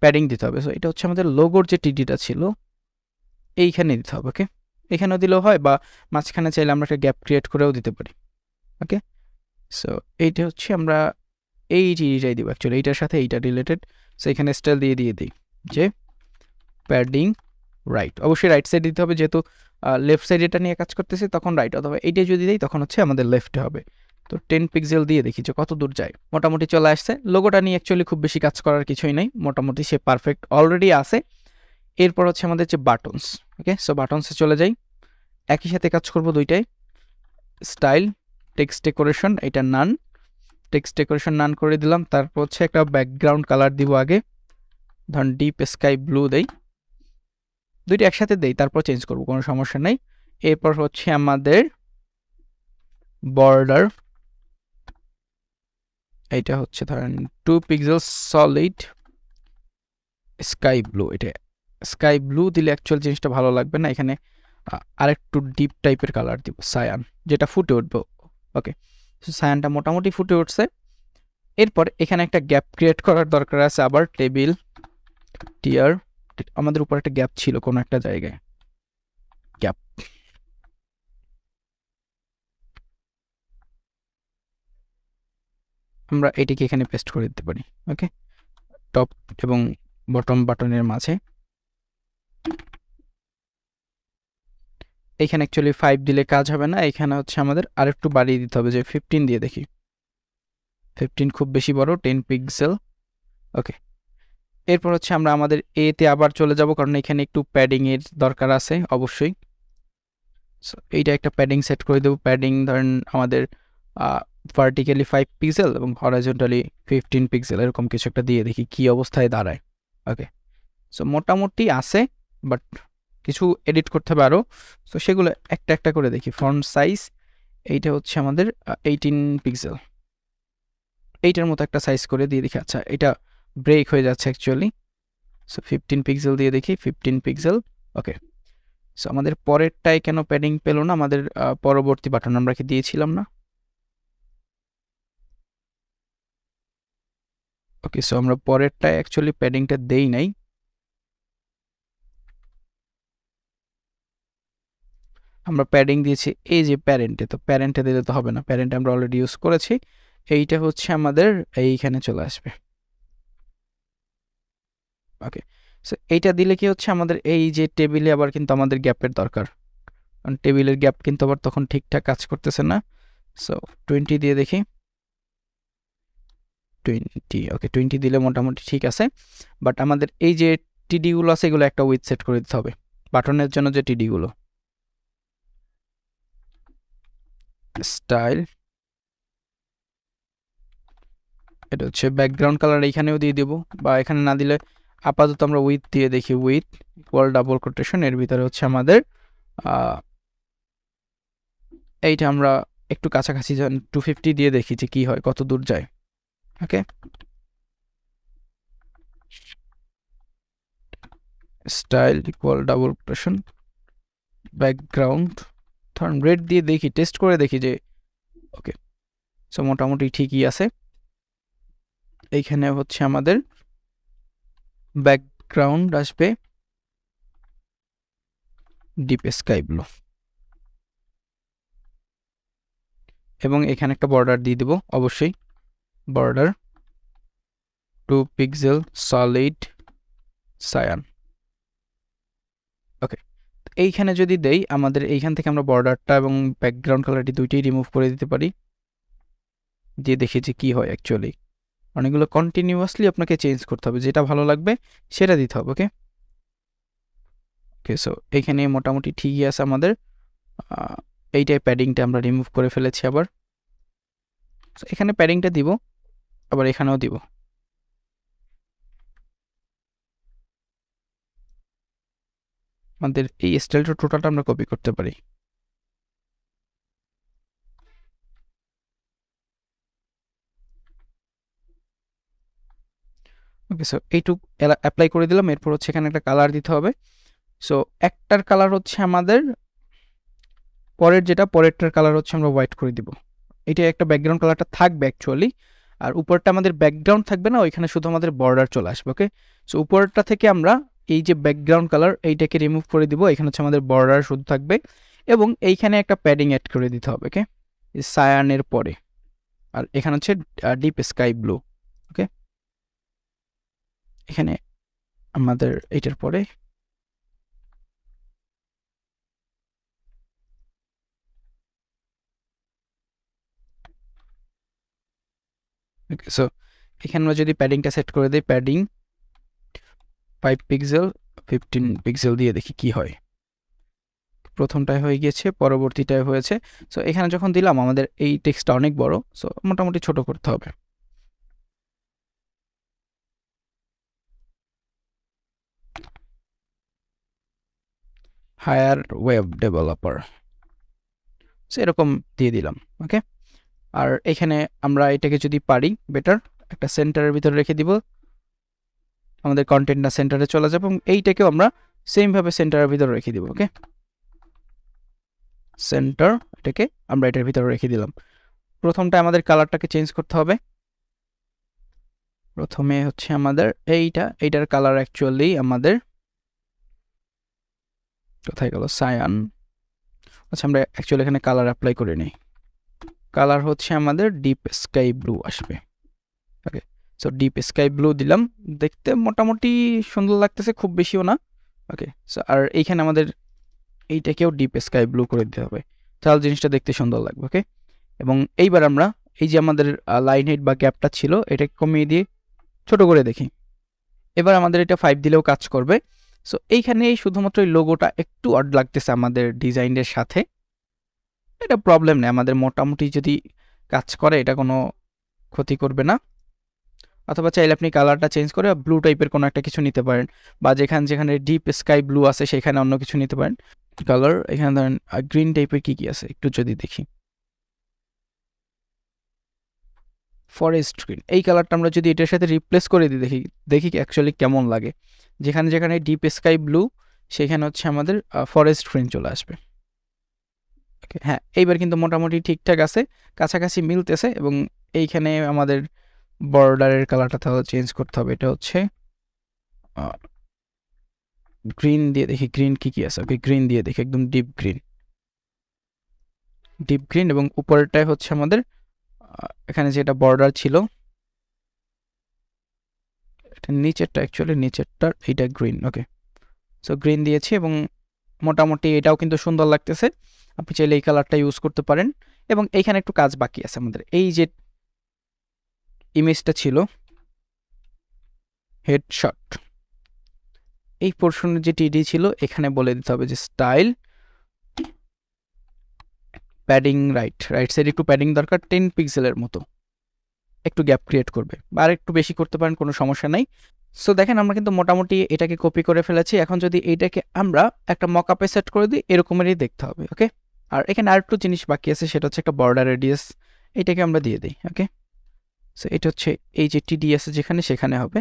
প্যাডিং দিতে হবে। সো এটা হচ্ছে আমাদের লোগোর যে টিডিটা ছিল, এইখানে দিতে হবে। ওকে, এখানেও দিলেও হয় বা মাঝখানে চাইলে আমরা একটা গ্যাপ ক্রিয়েট করেও দিতে পারি। ওকে, সো এইটা হচ্ছে আমরা এই টিডিটাই দিব অ্যাকচুয়ালি, এইটার সাথে এইটা রিলেটেড। সো এখানে স্টাইল দিয়ে দিই যে প্যাডিং রাইট, অবশ্যই রাইট সাইড দিতে হবে, যেহেতু লেফট সাইড এটা নিয়ে কাজ করতেছে তখন রাইট, অথবা এইটা যদি দিই তখন হচ্ছে আমাদের লেফটে হবে। তো 10 পিক্সেল দিয়ে দেখি যে কত দূর যায়। মোটামুটি চলে আসছে। লোগোটা নিয়ে অ্যাকচুয়ালি খুব বেশি কাজ করার কিছুই নেই, মোটামুটি সে পারফেক্ট অলরেডি আছে। এরপর হচ্ছে আমাদের যে বাটনস। ওকে, সো বাটনসে চলে যাই, একই সাথে কাজ করব দুইটাই। স্টাইল টেক্সট ডেকোরেশন, এটা নান, টেক্সট ডেকোরেশন নান করে দিলাম। তারপর হচ্ছে একটা ব্যাকগ্রাউন্ড কালার দিব আগে, ধরুন ডিপ স্কাই ব্লু দেই, দুইটা একসাথে দেই তারপর চেঞ্জ করব, কোনো সমস্যা নেই। এরপর হচ্ছে আমাদের বর্ডার, এইটা হচ্ছে ধরেন 2 পিক্সেল সলিড স্কাই ব্লু। এটা স্কাই ব্লু দিলে অ্যাকচুয়াল জিনিসটা ভালো লাগবে না, এখানে আরেকটু ডিপ টাইপের কালার দিব, সায়ান, যেটা ফুটে উঠবে। ওকে, সায়ানটা মোটামুটি ফুটে উঠছে। এরপর এখানে একটা গ্যাপ ক্রিয়েট করার দরকার আছে, আবার টেবিল টিয়ার, আমাদের উপর একটা গ্যাপ ছিল কোনো একটা জায়গায়, গ্যাপ। আমরা এটিকে এখানে পেস্ট করে দিতে পারি। ওকে, টপ এবং বটম বাটনের মাঝে। এখানে অ্যাকচুয়ালি 5 দিলে কাজ হবে না, এখানে হচ্ছে আমাদের আরেকটু বাড়িয়ে দিতে হবে, যে 15 দিয়ে দেখি। 15 খুব বেশি বড়, 10 পিক্সেল। ওকে, এরপর হচ্ছে আমরা আমাদের এতে আবার চলে যাব, কারণ এখানে একটু প্যাডিং এর দরকার আছে অবশ্যই। সো এইটা একটা প্যাডিং সেট করে দেবো। প্যাডিং ধরেন আমাদের ভার্টিক্যালি 5 পিক্সেল এবং হরাইজন্টালি 15 পিক্সেল, এরকম কিছু একটা দিয়ে দেখি কি অবস্থায় দাঁড়ায়। ওকে, সো মোটামুটি আছে, বাট কিছু এডিট করতে হবে আরও। সো সেগুলো একটা একটা করে দেখি। ফন্ট সাইজ এইটা হচ্ছে আমাদের 18 পিক্সেল, এইটার মতো একটা সাইজ করে দিয়ে দেখি। আচ্ছা, এটা ব্রেক হয়ে যাচ্ছে অ্যাকচুয়ালি। সো 15 পিক্সেল দিয়ে দেখি, 15 পিক্সেল। ওকে, সো আমাদের পরেরটাই কেন প্যাডিং পেলো না, আমাদের পরবর্তী বাটন আমরা কি দিয়েছিলাম না? ওকে, সো আমরা পরেরটায় অ্যাকচুয়ালি প্যাডিংটা দেই নাই। আমরা প্যাডিং দিয়েছি এই যে প্যারেন্টে, তো প্যারেন্টে দিলে তো হবে না, প্যারেন্টে আমরা অলরেডি ইউজ করেছি। এইটা হচ্ছে আমাদের এইখানে চলে আসবে। ওকে, সো এইটা দিলে কি হচ্ছে, আমাদের এই যে টেবিলে আবার কিন্তু আমাদের গ্যাপের দরকার, কারণ টেবিলের গ্যাপ কিন্তু আবার তখন ঠিকঠাক কাজ করতেছে না। সো 20 দিয়ে দেখি, 20। ওকে, 20 দিলে মোটামুটি ঠিক আছে। বাট আমাদের এই যে টিডিগুলো আছে, এগুলো একটা উইথ সেট করে দিতে হবে, বাটনের জন্য যে টিডিগুলো। স্টাইল, এটা হচ্ছে ব্যাকগ্রাউন্ড কালার, এইখানেও দিয়ে দেবো, বা এখানে না দিলে আপাতত আমরা উইথ দিয়ে দেখি, উইথ ইকুয়াল ডাবল কোটেশন, এর ভিতরে হচ্ছে আমাদের এইটা আমরা একটু কাছাকাছি 250 দিয়ে দেখি যে কি হয়, কত দূর যায়। Okay, style equal double quotation background, ধরুন রেড দিয়ে দেখি, টেস্ট করে দেখি যে ওকে, সো মোটামুটি ঠিকই আছে। এইখানে হচ্ছে আমাদের ব্যাকগ্রাউন্ড আসবে ডিপ স্কাই ব্লু, এবং এখানে একটা বর্ডার দিয়ে দেব অবশ্যই, বর্ডার 2 পিক্সেল সলিড সায়ান। ওকে, এইখানে যদি দেই, আমাদের এইখান থেকে আমরা বর্ডারটা এবং ব্যাকগ্রাউন্ড কালারটি দুইটাই রিমুভ করে দিতে পারি, দিয়ে দেখি যে কি হয় অ্যাকচুয়ালি। অনেকগুলো কন্টিনিউয়াসলি আপনাকে চেঞ্জ করতে হবে, যেটা ভালো লাগবে সেটা দিতে হবে। ওকে ওকে, সো এইখানে মোটামুটি ঠিকই আছে আমাদের। এইটাই প্যাডিংটা আমরা রিমুভ করে ফেলেছি আবার। এখানে প্যাডিংটা দিব, আবার এখানেও দিব। আমাদের এই স্টাইলটা টোটালটা আমরা কপি করতে পারি। ওকে, সো এইটুক অ্যাপ্লাই করে দিলাম। এরপর হচ্ছে এখানে একটা কালার দিতে হবে। সো একটার কালার হচ্ছে আমাদের পরেরটার কালার হচ্ছে আমরা হোয়াইট করে দিব। এটা একটা ব্যাকগ্রাউন্ড কালারটা থাকবে অ্যাকচুয়ালি, আর উপরটা আমাদের ব্যাকগ্রাউন্ড থাকবে না, ওইখানে শুধু আমাদের বর্ডার চলে আসবে। ওকে, সো উপরটা থেকে আমরা এই যে ব্যাকগ্রাউন্ড কালার এইটাকে রিমুভ করে দিব, এখানে হচ্ছে আমাদের বর্ডার শুধু থাকবে, এবং এইখানে একটা প্যাডিং অ্যাড করে দিতে হবে। ওকে, সায়ানের পরে, আর এখানে হচ্ছে ডিপ স্কাই ব্লু। ওকে, এখানে আমাদের এইটার পরে ওকে, সো এখানে আমরা যদি প্যাডিংটা সেট করে দিই, প্যাডিং 5 পিক্সেল 15 পিক্সেল দিয়ে দেখি কি হয়। প্রথমটায় হয়ে গিয়েছে, পরবর্তীটায় হয়েছে। সো এখানে যখন দিলাম আমাদের এই টেক্সটটা অনেক বড়, সো মোটামুটি ছোট করতে হবে। হায়ার ওয়েব ডেভেলপার, সো এরকম দিয়ে দিলাম। ওকে, আর এখানে আমরা এটাকে যদি পারি বেটার একটা সেন্টারের ভিতরে রেখে দিব, আমাদের কন্টেন্টটা সেন্টারে চলে যাবে, এবং এইটাকেও আমরা সেমভাবে সেন্টারের ভিতরে রেখে দিব। ওকে, সেন্টার, এটাকে আমরা এটার ভিতরে রেখে দিলাম। প্রথমটা আমাদের কালারটাকে চেঞ্জ করতে হবে। প্রথমে হচ্ছে আমাদের এইটার কালার অ্যাকচুয়ালি আমাদের কোথায় গেল, সায়ান। আচ্ছা, আমরা অ্যাকচুয়ালি এখানে কালার অ্যাপ্লাই করে নিই। কালার হচ্ছে আমাদের ডিপ স্কাই ব্লু আসবে। ওকে, সো ডিপ স্কাই ব্লু দিলাম, দেখতে মোটামুটি সুন্দর লাগতেছে, খুব বেশিও না। ওকে, সো আর এইখানে আমাদের এইটাকেও ডিপ স্কাই ব্লু করে দিতে হবে, তাহলে জিনিসটা দেখতে সুন্দর লাগবে। ওকে, এবং এইবার আমরা এই যে আমাদের লাইন হেড বা গ্যাপটা ছিল, এটাকে কমিয়ে দিয়ে ছোট করে দেখি। এবার আমাদের এটা 5 দিলেও কাজ করবে। সো এইখানে শুধুমাত্র এই লোগোটা একটু অড লাগতেছে আমাদের ডিজাইনের সাথে, এটা প্রবলেম নেই, আমাদের মোটামুটি যদি কাজ করে এটা কোনো ক্ষতি করবে না। অথবা চাইলে আপনি কালারটা চেঞ্জ করে ব্লু টাইপের কোনো একটা কিছু নিতে পারেন, বা যেখানে ডিপ স্কাই ব্লু আছে সেখানে অন্য কিছু নিতে পারেন কালার। এখানে ধরেন গ্রিন টাইপের কি আছে একটু যদি দেখি, ফরেস্ট গ্রিন, এই কালারটা আমরা যদি এটার সাথে রিপ্লেস করে দিই, দেখি অ্যাকচুয়ালি কেমন লাগে। যেখানে ডিপ স্কাই ব্লু, সেখানে হচ্ছে আমাদের ফরেস্ট গ্রিন চলে আসবে। হ্যাঁ, এইবার কিন্তু মোটামুটি ঠিকঠাক আছে, কাছাকাছি মিলতেছে। এবং এইখানে আমাদের বর্ডারের কালারটা তাহলে চেঞ্জ করতে হবে, এটা হচ্ছে গ্রিন দিয়ে দেখি, গ্রিন কি আছে। ওকে, গ্রিন দিয়ে দেখি, একদম ডিপ গ্রিন, এবং উপরেরটায় হচ্ছে আমাদের এখানে যেটা বর্ডার ছিল, এটা নিচেরটার এইটা গ্রিন। ওকে, সো গ্রিন দিয়েছি, এবং মোটামুটি এটাও কিন্তু সুন্দর লাগতেছে। আপনি চাইলে এই কালারটা ইউজ করতে পারেন। এবং এইখানে একটু কাজ বাকি আছে আমাদের, এই যে ইমেজটা ছিল হেডশট, এই পোর্শনের যে টিডি ছিল, এখানে বলে দিতে হবে যে স্টাইল প্যাডিং রাইট সাইড একটু প্যাডিং দরকার, 10 পিক্সেলের মতো, একটু গ্যাপ ক্রিয়েট করবে, বা আর একটু বেশি করতে পারেন, কোনো সমস্যা নাই। সো দেখেন আমরা কিন্তু মোটামুটি এটাকে কপি করে ফেলেছি। এখন যদি এইটাকে আমরা একটা মকআপে সেট করে দিই, এরকমেরই দেখতে হবে। ওকে, আর এখানে আরেকটু জিনিস বাকি আছে, সেটা হচ্ছে একটা বর্ডার রেডিয়াস, এটাকে আমরা দিয়ে দিই। ওকে, সো এটা হচ্ছে এই যে টিডিএস যেখানে সেখানে হবে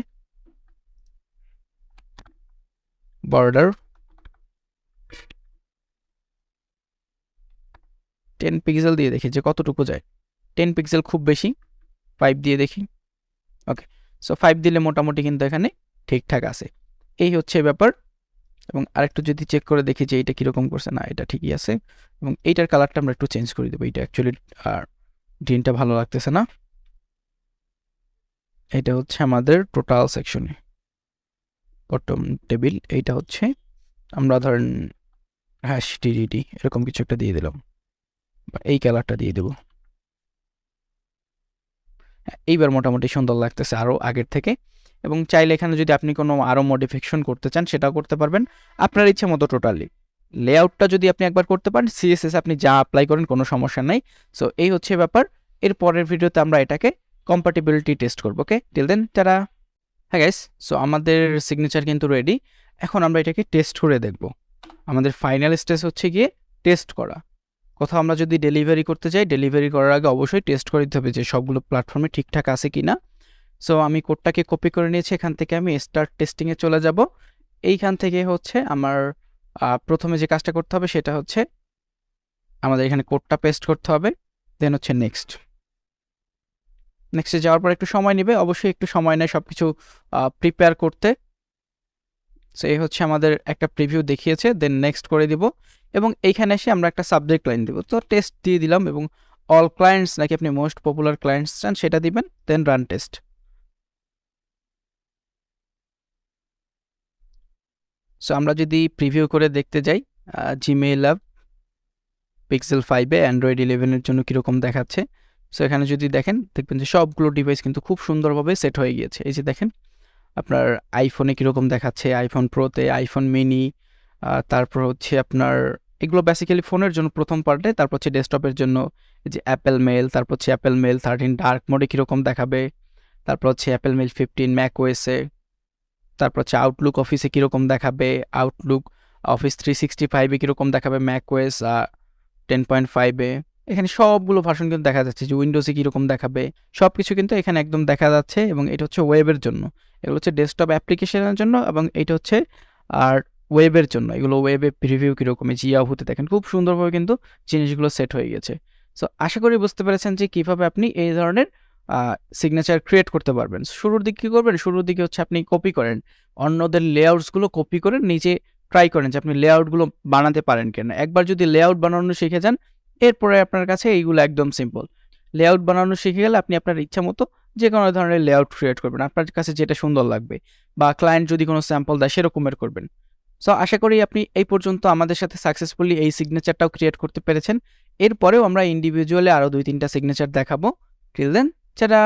বর্ডার 10 পিক্সেল দিয়ে দেখি যে কতটুকু যায়। 10 পিক্সেল খুব বেশি, 5 দিয়ে দেখি। ওকে, সো 5 দিলে মোটামুটি কিন্তু এখানে ঠিকঠাক আছে। এই হচ্ছে ব্যাপার। এবং আরেকটু যদি চেক করে দেখি যে এটা কীরকম করছে, না এটা ঠিকই আছে। এবং এইটার কালারটা আমরা একটু চেঞ্জ করে দেবো, এটা অ্যাকচুয়ালি গ্রিনটা ভালো লাগতেছে না। এটা হচ্ছে আমাদের টোটাল সেকশনে বটম টেবিল, এইটা হচ্ছে আমরা ধরেন হ্যাশ টিডিডি এরকম কিছু একটা দিয়ে দিলাম, বা এই কালারটা দিয়ে দেবো। এইবার মোটামুটি সুন্দর লাগতেছে আরও আগের থেকে। এবং চাইলে এখানে যদি আপনি কোনো আরও মডিফিকেশন করতে চান সেটাও করতে পারবেন আপনার ইচ্ছে মতো। টোটালি লেআউটটা যদি আপনি একবার করতে পারেন, সিএসএস আপনি যা অ্যাপ্লাই করেন কোনো সমস্যা নাই। সো এই হচ্ছে ব্যাপার। এর পরের ভিডিওতে আমরা এটাকে কম্প্যাটিবিলিটি টেস্ট করবো। ওকে, টিল দেন টাটা। হ্যাঁ গাইস, সো আমাদের সিগনেচার কিন্তু রেডি। এখন আমরা এটাকে টেস্ট করে দেখব। আমাদের ফাইনাল স্টেজ হচ্ছে গিয়ে টেস্ট করা। কোথাও আমরা যদি ডেলিভারি করতে যাই, ডেলিভারি করার আগে অবশ্যই টেস্ট করে দিতে হবে যে সবগুলো প্ল্যাটফর্মে ঠিকঠাক আছে কি না। সো আমি কোডটাকে কপি করে নিয়েছি, এখান থেকে আমি স্টার্ট টেস্টিংয়ে চলে যাব। এইখান থেকে হচ্ছে আমার প্রথমে যে কাজটা করতে হবে সেটা হচ্ছে আমাদের এখানে কোডটা পেস্ট করতে হবে, দেন হচ্ছে নেক্সটে যাওয়ার পর একটু সময় নেবে, অবশ্যই একটু সময় নেয় সব কিছু প্রিপেয়ার করতে। সো এই হচ্ছে আমাদের একটা প্রিভিউ দেখিয়েছে, দেন নেক্সট করে দিব। এবং এইখানে এসে আমরা একটা সাবজেক্ট লাইন দিব, তো টেস্ট দিয়ে দিলাম। এবং অল ক্লায়েন্টস নাকি আপনি মোস্ট পপুলার ক্লায়েন্টস চান সেটা দিবেন, দেন রান টেস্ট। সো আমরা যদি প্রিভিউ করে দেখতে যাই, জিমেইল অ্যাপ পিক্সেল 5-এ অ্যান্ড্রয়েড 11-এর জন্য কীরকম দেখাচ্ছে। সো এখানে যদি দেখেন, দেখবেন যে সবগুলো ডিভাইস কিন্তু খুব সুন্দরভাবে সেট হয়ে গিয়েছে। এই যে দেখেন আপনার আইফোনে কীরকম দেখাচ্ছে, আইফোন প্রোতে, আইফোন মিনি, তারপর হচ্ছে আপনার এগুলো বেসিক্যালি ফোনের জন্য প্রথম পার্টে, তারপর হচ্ছে ডেস্কটপের জন্য এই যে অ্যাপেল মেল, তারপর হচ্ছে অ্যাপেল মেল 13 ডার্ক মোডে কীরকম দেখাবে, তারপর হচ্ছে অ্যাপেল মেল 15 ম্যাক ওএসে, তারপর হচ্ছে আউটলুক অফিসে কীরকম দেখাবে, আউটলুক অফিস 365-এ কীরকম দেখাবে, ম্যাক ওএস 10.5-এ। এখানে সবগুলো ভার্সন কিন্তু দেখা যাচ্ছে যে উইন্ডোজে কীরকম দেখাবে, সব কিছু কিন্তু এখানে একদম দেখা যাচ্ছে। এবং এটা হচ্ছে ওয়েবের জন্য, এগুলো হচ্ছে ডেস্কটপ অ্যাপ্লিকেশনের জন্য, এবং এটা হচ্ছে আর ওয়েবের জন্য, এগুলো ওয়েবে প্রিভিউ কীরকম জিয়াহুতে দেখেন খুব সুন্দরভাবে কিন্তু জিনিসগুলো সেট হয়ে গেছে। সো আশা করি বুঝতে পেরেছেন যে কীভাবে আপনি এই ধরনের সিগনেচার ক্রিয়েট করতে পারবেন। শুরুর দিকে কী করবেন, শুরুর দিকে হচ্ছে আপনি কপি করেন, অন্যদের লেআউটসগুলো কপি করে নিজে ট্রাই করেন যে আপনি লেআউটগুলো বানাতে পারেন কিনা। একবার যদি লেআউট বানানো শিখে যান, এরপরে আপনার কাছে এইগুলো একদম সিম্পল। লেআউট বানানো শিখে গেলে আপনি আপনার ইচ্ছা মতো যে কোনো ধরনের লেআউট ক্রিয়েট করবেন, আপনার কাছে যেটা সুন্দর লাগবে, বা ক্লায়েন্ট যদি কোনো স্যাম্পল দেয় সেরকমের করবেন। সো আশা করি আপনি এই পর্যন্ত আমাদের সাথে সাকসেসফুলি এই সিগনেচারটাও ক্রিয়েট করতে পেরেছেন। এরপরেও আমরা ইন্ডিভিজুয়ালি আরও 2-3টা সিগনেচার দেখাবো। Till then, tata.